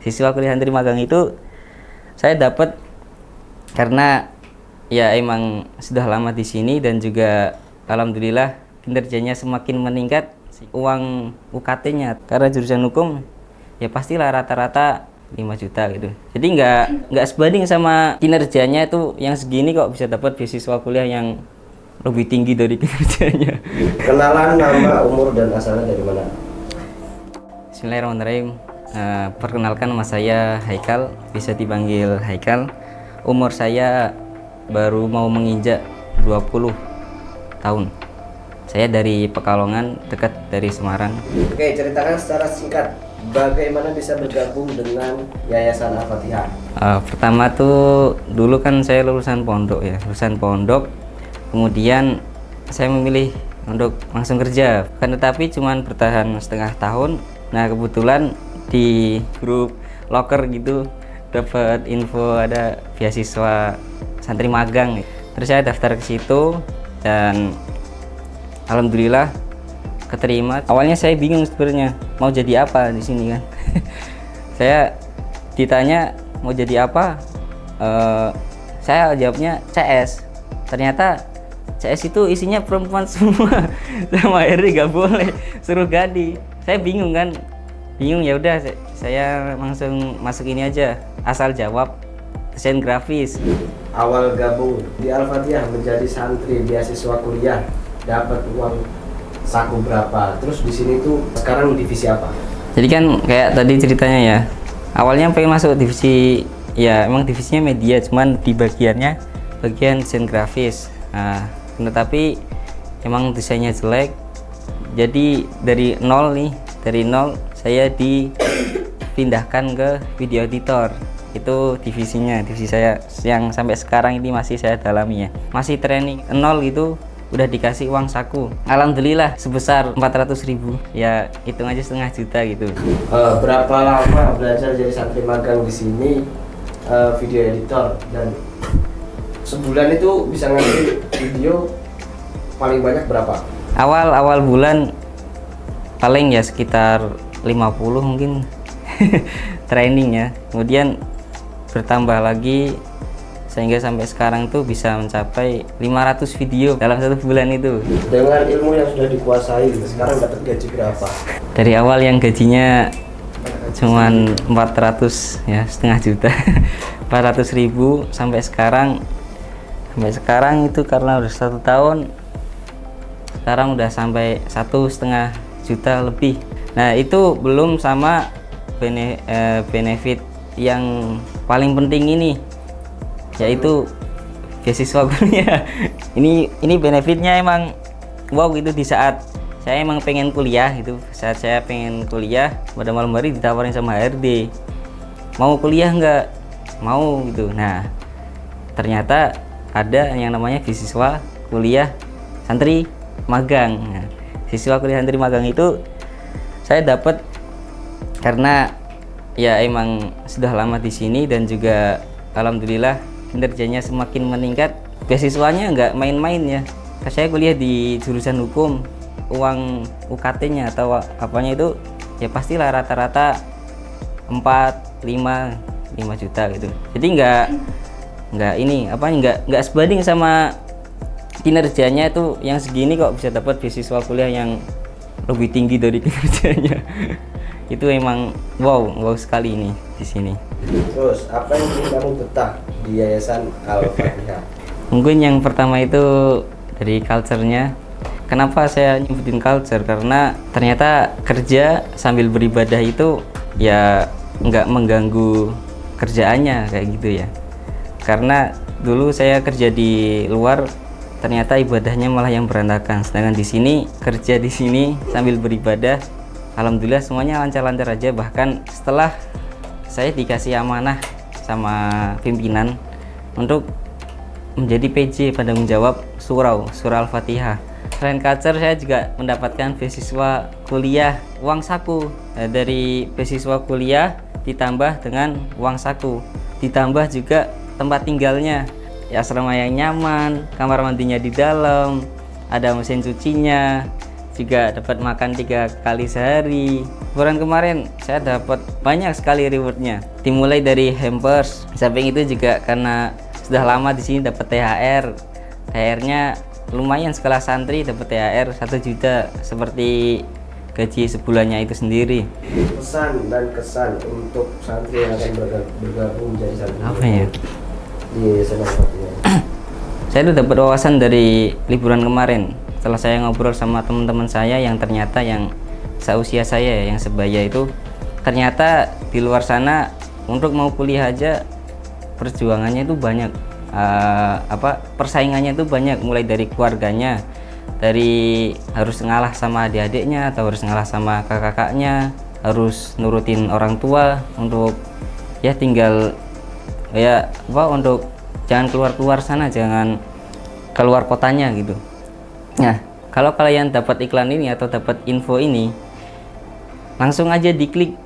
Siswa kuliah santri magang itu saya dapat karena ya emang sudah lama di sini dan juga alhamdulillah kinerjanya semakin meningkat. Uang UKT-nya karena jurusan hukum ya pastilah rata-rata 5 juta gitu. Jadi nggak sebanding sama kinerjanya itu yang segini kok bisa dapat beasiswa kuliah yang lebih tinggi dari kinerjanya. Kenalan, nama, umur, dan asalnya dari mana? Bismillahirrahmanirrahim. Perkenalkan, nama saya Haikal, bisa dipanggil Haikal. Umur saya baru mau menginjak 20 tahun. Saya dari Pekalongan, dekat dari Semarang. Oke, ceritakan secara singkat bagaimana bisa bergabung dengan Yayasan Al-Fatihah. Pertama tuh dulu kan saya lulusan pondok ya, lulusan pondok. Kemudian saya memilih untuk langsung kerja. Kan tetapi cuman bertahan setengah tahun. Nah kebetulan di grup loker gitu dapat info ada beasiswa santri magang. Terus saya daftar ke situ dan alhamdulillah keterima. Awalnya saya bingung sebenarnya mau jadi apa di sini kan. Saya ditanya mau jadi apa, saya jawabnya CS. Ternyata CS itu isinya perempuan semua. Sama akhirnya nggak boleh, suruh ganti. Saya bingung kan, ya udah saya langsung masuk ini aja, asal jawab desain grafis. Awal gabung di Al-Fatihah menjadi santri beasiswa kuliah dapat uang saku berapa? Terus di sini tuh sekarang divisi apa? Jadi kan kayak tadi ceritanya ya, awalnya pengen masuk divisi, ya emang divisinya media, cuman di bagian desain grafis. Nah, tetapi emang desainnya jelek, jadi dari nol saya dipindahkan ke video editor. Itu divisi saya yang sampai sekarang ini masih saya dalami ya, masih training nol gitu. Udah dikasih uang saku, alhamdulillah sebesar 400.000, ya hitung aja setengah juta gitu. Berapa lama belajar jadi santri magang di sini, video editor, dan sebulan itu bisa ngambil video paling banyak berapa? Awal bulan paling ya sekitar 50 mungkin training ya, kemudian bertambah lagi sehingga sampai sekarang tuh bisa mencapai 500 video dalam satu bulan itu. Dengan ilmu yang sudah dikuasai, sekarang dapat gaji berapa? Dari awal yang gajinya cuman 400 ya, setengah juta 400.000 sampai sekarang itu karena udah 1 tahun, sekarang udah sampai 1,5 juta lebih. Nah itu belum sama benefit yang paling penting ini, yaitu beasiswa kuliah. Ini benefitnya emang wow gitu. Di saat saya emang pengen kuliah gitu, saat saya pengen kuliah pada malam hari ditawarin sama HRD, mau kuliah nggak? Mau gitu. Nah ternyata ada yang namanya beasiswa kuliah santri magang. Nah, siswa kuliah santri magang itu saya dapat karena ya emang sudah lama di sini dan juga alhamdulillah kinerjanya semakin meningkat. Beasiswanya nggak main-main ya. Saya kuliah di jurusan hukum, uang UKT-nya atau apanya itu ya pastilah rata-rata 4, 5 juta gitu. Jadi nggak sebanding sama kinerjanya itu yang segini kok bisa dapat beasiswa kuliah yang lebih tinggi dari kinerjanya. Itu emang wow sekali ini di sini. Terus apa yang bikin kamu betah di Yayasan Al-Fatihah? Mungkin yang pertama itu dari culture-nya. Kenapa saya nyebutin culture? Karena ternyata kerja sambil beribadah itu ya nggak mengganggu kerjaannya kayak gitu ya. Karena dulu saya kerja di luar, ternyata ibadahnya malah yang berantakan. Sedangkan di sini kerja di sini sambil beribadah, alhamdulillah semuanya lancar-lancar aja. Bahkan setelah saya dikasih amanah sama pimpinan untuk menjadi PJ penanggung jawab surau Al-Fatihah. Selain culture, saya juga mendapatkan beasiswa kuliah uang saku. Dari beasiswa kuliah ditambah dengan uang saku, ditambah juga tempat tinggalnya, ya asrama yang nyaman, kamar mandinya di dalam, ada mesin cucinya, juga dapat makan 3 kali sehari. liburan kemarin saya dapat banyak sekali rewardnya. Dimulai dari hampers, samping itu juga karena sudah lama di sini dapat THR. THR-nya lumayan, sekolah santri dapat THR 1 juta seperti gaji sebulannya itu sendiri. Pesan dan kesan untuk santri yang akan bergabung menjadi santri Apa ya? di Senopatinya. Saya tuh dapat wawasan dari liburan kemarin. Setelah saya ngobrol sama teman-teman saya yang ternyata yang seusia saya, yang sebaya itu, ternyata di luar sana untuk mau kuliah aja perjuangannya itu banyak, persaingannya itu banyak, mulai dari keluarganya, dari harus ngalah sama adik-adiknya atau harus ngalah sama kakak-kakaknya, harus nurutin orang tua untuk ya tinggal ya untuk jangan keluar sana, jangan keluar kotanya gitu. Nah, kalau kalian dapat iklan ini atau dapat info ini, langsung aja diklik